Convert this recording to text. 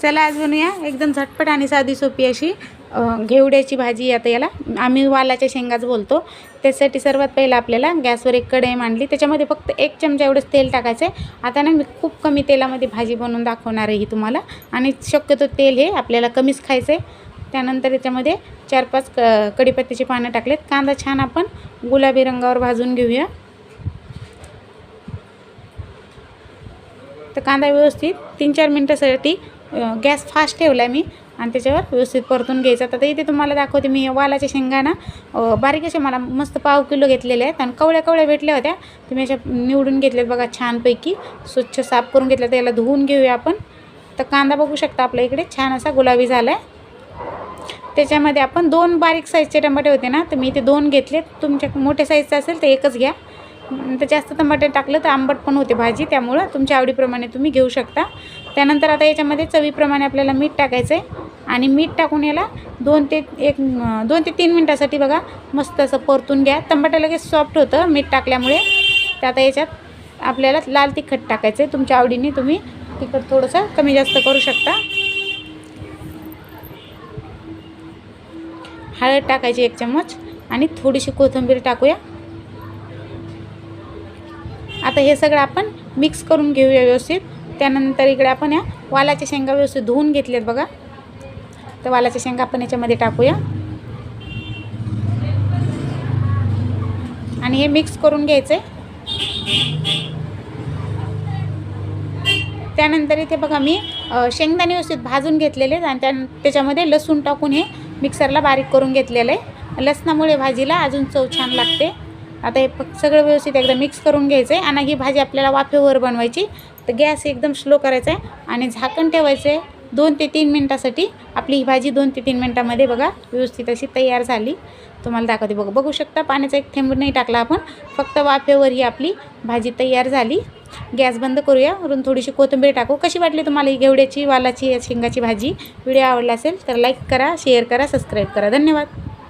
चला आज बनवूया एकदम झटपट आणि साधी सोपी अशी घेवड्याची भाजी. आता याला आम्ही वालाच्या शेंगाच बोलतो. त्यासाठी सर्वात पहिला आपल्याला गॅसवर एक कढई मांडली, त्याच्यामध्ये फक्त 1 चमचा एवढंच तेल टाकायचं आहे. आता ना मी खूप कमी तेलामध्ये भाजी बनवून दाखवणार आहे ही तुम्हाला, आणि शक्यतो तेल हे आपल्याला कमीच खायचं आहे. त्यानंतर याच्यामध्ये 4-5 कढीपत्त्याची पानं टाकलेत. कांदा छान आपण गुलाबी रंगावर भाजून घेऊया. तर कांदा व्यवस्थित 3-4 मिनटासाठी गॅस फास्ट ठेवला मी आणि त्याच्यावर व्यवस्थित परतून घ्यायचा. तर इथे तुम्हाला दाखवते मी वालाच्या शेंगा ना बारीक अशा मला मस्त पाव किलो घेतलेल्या आहेत आणि कवळ्या भेटल्या होत्या. तुम्ही अशा निवडून घेतल्यात बघा, छानपैकी स्वच्छ साफ करून घेतल्या. त्याला धुवून घेऊया आपण. तर कांदा बघू शकता आपल्या इकडे छान असा गुलाबी झाला आहे. त्याच्यामध्ये आपण 2 बारीक साईजचे टमाटे होते ना, तर मी इथे 2 घेतलेत. तुमच्या मोठ्या साईजचं असेल तर एकच घ्या. तर जास्त टमाटे टाकलं तर आंबट पण होते भाजी, त्यामुळं तुमच्या आवडीप्रमाणे तुम्ही घेऊ शकता. त्यानंतर आता याच्यामध्ये चवीप्रमाणे आपल्याला मीठ टाकायचं आहे आणि मीठ टाकून याला 2 ते 3 मिनटासाठी बघा मस्त असं परतून घ्या. टमाटर लगेच सॉफ्ट होतं मीठ टाकल्यामुळे. तर आता याच्यात आपल्याला लाल तिखट टाकायचं आहे. तुमच्या आवडीने तुम्ही तिखट थोडंसं कमी जास्त करू शकता. हळद टाकायची 1 चम्मच आणि थोडीशी कोथिंबीर टाकूया. आता हे सगळं आपण मिक्स करून घेऊया व्यवस्थित. त्यानंतर इकडे आपण या वालाच्या शेंगा व्यवस्थित धुवून घेतल्यात बघा. तर वालाच्या शेंगा आपण याच्यामध्ये टाकूया आणि हे मिक्स करून घ्यायचं आहे. त्यानंतर इथे बघा मी शेंगदाणे व्यवस्थित भाजून घेतलेले आणि त्याच्यामध्ये लसूण टाकून हे मिक्सरला बारीक करून घेतलेलं आहे. लसणामुळे भाजीला अजून चव छान लागते. आता हे सगळं व्यवस्थित एकदा मिक्स करून घ्यायचं आहे आणि ही भाजी आपल्याला वाफेवर बनवायची. तर गॅस एकदम स्लो करायचा आहे आणि झाकण ठेवायचं आहे 2 ते 3 मिनटासाठी. आपली ही भाजी 2 ते 3 मिनटामध्ये बघा व्यवस्थित अशी तयार झाली. तुम्हाला दाखवते बघू शकता. पाण्याचा एक थेंब नाही टाकला आपण, फक्त वाफेवर ही आपली भाजी तयार झाली. गॅस बंद करूया. वरून थोडीशी कोथिंबीर टाकू. कशी वाटली तुम्हाला ही घेवड्याची वालाची शेंगाची भाजी? व्हिडिओ आवडला असेल तर लाईक करा, शेअर करा, सबस्क्राईब करा. धन्यवाद.